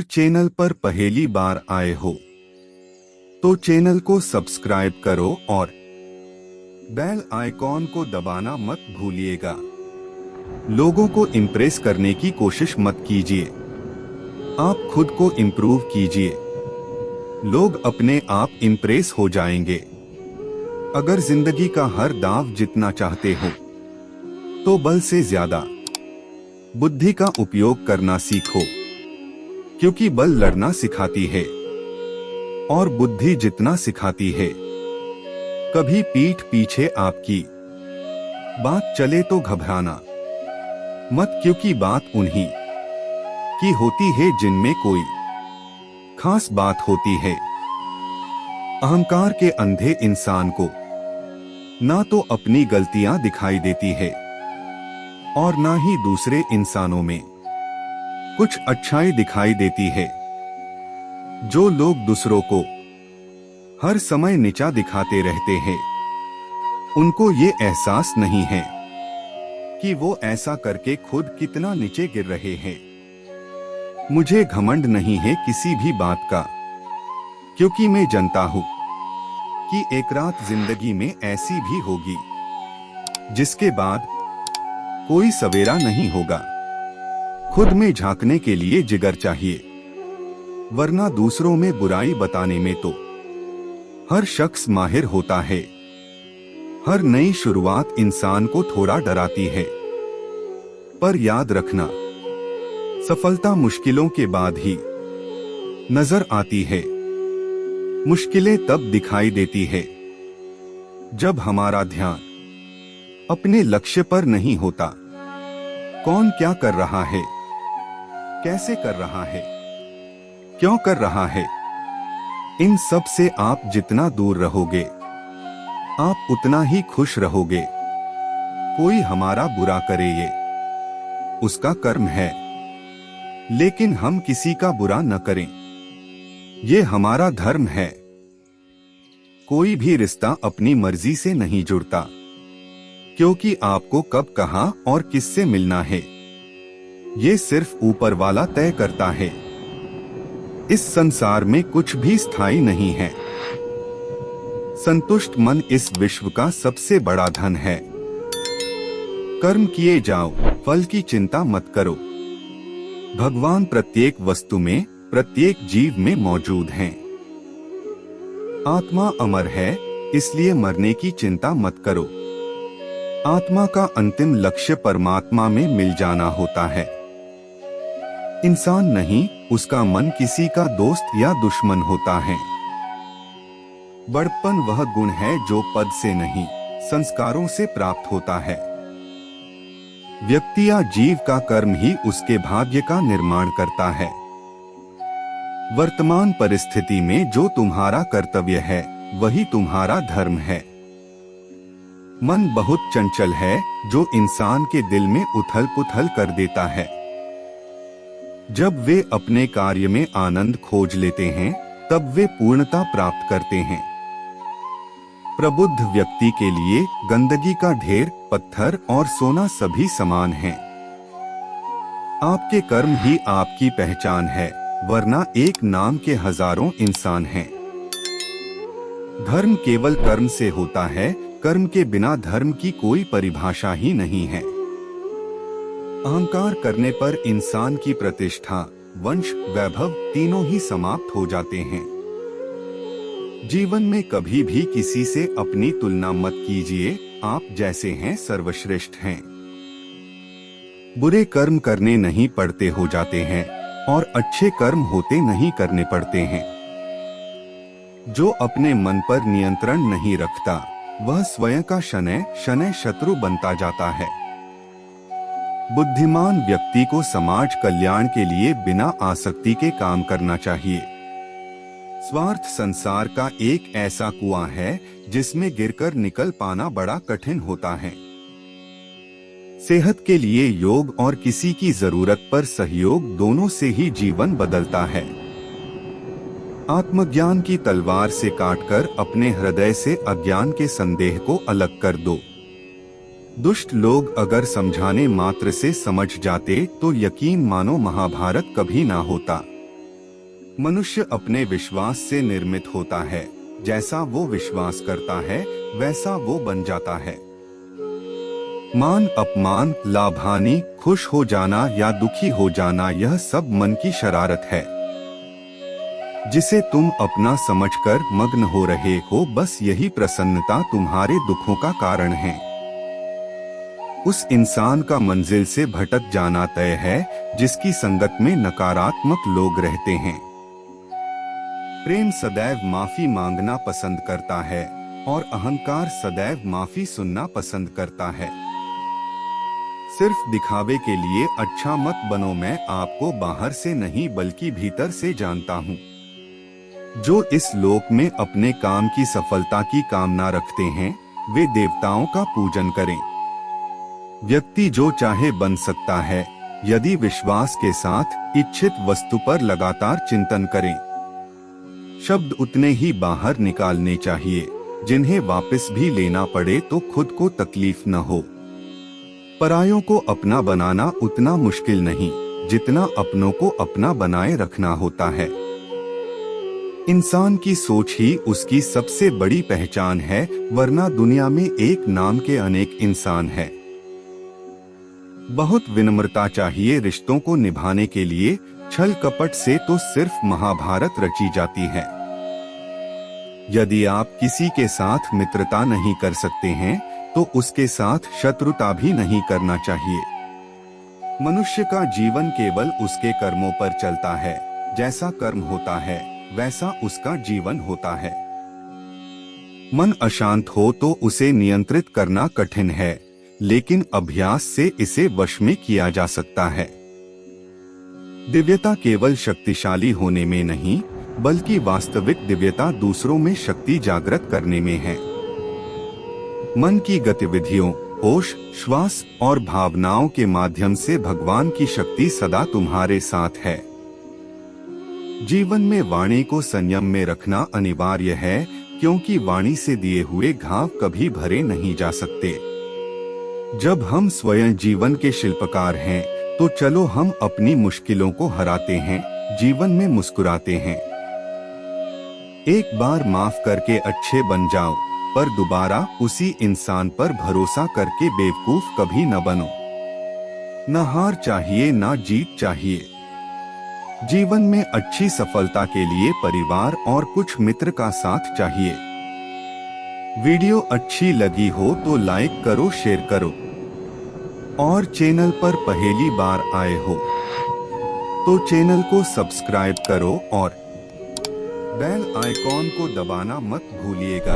Channel पर पहली बार आए हो तो चैनल को सब्सक्राइब करो और बेल आइकॉन को दबाना मत भूलिएगा। लोगों को इम्प्रेस करने की कोशिश मत कीजिए, आप खुद को इम्प्रूव कीजिए। लोग अपने आप इम्प्रेस हो जाएंगे। अगर जिंदगी का हर दांव जीतना चाहते हो तो बल से ज्यादा बुद्धि का उपयोग करना सीखो, क्योंकि बल लड़ना सिखाती है और बुद्धि जितना सिखाती है। कभी पीठ पीछे आपकी बात चले तो घबराना मत, क्योंकि बात उन्हीं की होती है जिनमें कोई खास बात होती है। अहंकार के अंधे इंसान को ना तो अपनी गलतियां दिखाई देती है और ना ही दूसरे इंसानों में कुछ अच्छाई दिखाई देती है। जो लोग दूसरों को हर समय नीचा दिखाते रहते हैं, उनको ये एहसास नहीं है कि वो ऐसा करके खुद कितना नीचे गिर रहे हैं। मुझे घमंड नहीं है किसी भी बात का, क्योंकि मैं जानता हूं कि एक रात जिंदगी में ऐसी भी होगी जिसके बाद कोई सवेरा नहीं होगा। खुद में झांकने के लिए जिगर चाहिए, वरना दूसरों में बुराई बताने में तो हर शख्स माहिर होता है। हर नई शुरुआत इंसान को थोड़ा डराती है, पर याद रखना, सफलता मुश्किलों के बाद ही नजर आती है। मुश्किलें तब दिखाई देती है जब हमारा ध्यान अपने लक्ष्य पर नहीं होता। कौन क्या कर रहा है, कैसे कर रहा है, क्यों कर रहा है, इन सब से आप जितना दूर रहोगे, आप उतना ही खुश रहोगे। कोई हमारा बुरा करे ये उसका कर्म है, लेकिन हम किसी का बुरा न करें, ये हमारा धर्म है। कोई भी रिश्ता अपनी मर्जी से नहीं जुड़ता, क्योंकि आपको कब कहां और किससे मिलना है ये सिर्फ ऊपर वाला तय करता है। इस संसार में कुछ भी स्थायी नहीं है। संतुष्ट मन इस विश्व का सबसे बड़ा धन है। कर्म किए जाओ, फल की चिंता मत करो। भगवान प्रत्येक वस्तु में, प्रत्येक जीव में मौजूद हैं। आत्मा अमर है, इसलिए मरने की चिंता मत करो। आत्मा का अंतिम लक्ष्य परमात्मा में मिल जाना होता है। इंसान नहीं, उसका मन किसी का दोस्त या दुश्मन होता है। बड़प्पन वह गुण है जो पद से नहीं, संस्कारों से प्राप्त होता है। व्यक्ति या जीव का कर्म ही उसके भाग्य का निर्माण करता है। वर्तमान परिस्थिति में जो तुम्हारा कर्तव्य है, वही तुम्हारा धर्म है। मन बहुत चंचल है, जो इंसान के दिल में उथल पुथल कर देता है। जब वे अपने कार्य में आनंद खोज लेते हैं, तब वे पूर्णता प्राप्त करते हैं। प्रबुद्ध व्यक्ति के लिए गंदगी का ढेर, पत्थर और सोना सभी समान हैं। आपके कर्म ही आपकी पहचान है, वरना एक नाम के हजारों इंसान हैं। धर्म केवल कर्म से होता है, कर्म के बिना धर्म की कोई परिभाषा ही नहीं है। अहंकार करने पर इंसान की प्रतिष्ठा, वंश, वैभव तीनों ही समाप्त हो जाते हैं। जीवन में कभी भी किसी से अपनी तुलना मत कीजिए, आप जैसे हैं सर्वश्रेष्ठ हैं। बुरे कर्म करने नहीं पड़ते हो जाते हैं और अच्छे कर्म होते नहीं करने पड़ते हैं। जो अपने मन पर नियंत्रण नहीं रखता, वह स्वयं का शनैः शनैः शत्रु बनता जाता है। बुद्धिमान व्यक्ति को समाज कल्याण के लिए बिना आसक्ति के काम करना चाहिए। स्वार्थ संसार का एक ऐसा कुआं है जिसमें गिरकर निकल पाना बड़ा कठिन होता है। सेहत के लिए योग और किसी की जरूरत पर सहयोग, दोनों से ही जीवन बदलता है। आत्मज्ञान की तलवार से काटकर अपने हृदय से अज्ञान के संदेह को अलग कर दो। दुष्ट लोग अगर समझाने मात्र से समझ जाते तो यकीन मानो महाभारत कभी ना होता। मनुष्य अपने विश्वास से निर्मित होता है। जैसा वो विश्वास करता है वैसा वो बन जाता है। मान अपमान, लाभ हानि, खुश हो जाना या दुखी हो जाना, यह सब मन की शरारत है जिसे तुम अपना समझकर मग्न हो रहे हो। बस यही प्रसन्नता तुम्हारे दुखों का कारण है। उस इंसान का मंजिल से भटक जाना तय है जिसकी संगत में नकारात्मक लोग रहते हैं। प्रेम सदैव माफी मांगना पसंद करता है और अहंकार सदैव माफी सुनना पसंद करता है। सिर्फ दिखावे के लिए अच्छा मत बनो। मैं आपको बाहर से नहीं बल्कि भीतर से जानता हूँ। जो इस लोक में अपने काम की सफलता की कामना रखते हैं वे देवताओं का पूजन करें। व्यक्ति जो चाहे बन सकता है यदि विश्वास के साथ इच्छित वस्तु पर लगातार चिंतन करें। शब्द उतने ही बाहर निकालने चाहिए जिन्हें वापस भी लेना पड़े तो खुद को तकलीफ न हो। परायों को अपना बनाना उतना मुश्किल नहीं जितना अपनों को अपना बनाए रखना होता है। इंसान की सोच ही उसकी सबसे बड़ी पहचान है, वरना दुनिया में एक नाम के अनेक इंसान हैं। बहुत विनम्रता चाहिए रिश्तों को निभाने के लिए। छल कपट से तो सिर्फ महाभारत रची जाती है। यदि आप किसी के साथ मित्रता नहीं कर सकते हैं तो उसके साथ शत्रुता भी नहीं करना चाहिए। मनुष्य का जीवन केवल उसके कर्मों पर चलता है। जैसा कर्म होता है वैसा उसका जीवन होता है। मन अशांत हो तो उसे नियंत्रित करना कठिन है, लेकिन अभ्यास से इसे वश में किया जा सकता है। दिव्यता केवल शक्तिशाली होने में नहीं बल्कि वास्तविक दिव्यता दूसरों में शक्ति जागृत करने में है। मन की गतिविधियों, होश, श्वास और भावनाओं के माध्यम से भगवान की शक्ति सदा तुम्हारे साथ है। जीवन में वाणी को संयम में रखना अनिवार्य है, क्योंकि वाणी से दिए हुए घाव कभी भरे नहीं जा सकते। जब हम स्वयं जीवन के शिल्पकार हैं, तो चलो हम अपनी मुश्किलों को हराते हैं, जीवन में मुस्कुराते हैं। एक बार माफ करके अच्छे बन जाओ, पर दोबारा उसी इंसान पर भरोसा करके बेवकूफ कभी न बनो। न हार चाहिए न जीत चाहिए। जीवन में अच्छी सफलता के लिए परिवार और कुछ मित्र का साथ चाहिए। वीडियो अच्छी लगी हो तो लाइक करो, शेयर करो, और चैनल पर पहली बार आए हो तो चैनल को सब्सक्राइब करो और बेल आइकॉन को दबाना मत भूलिएगा।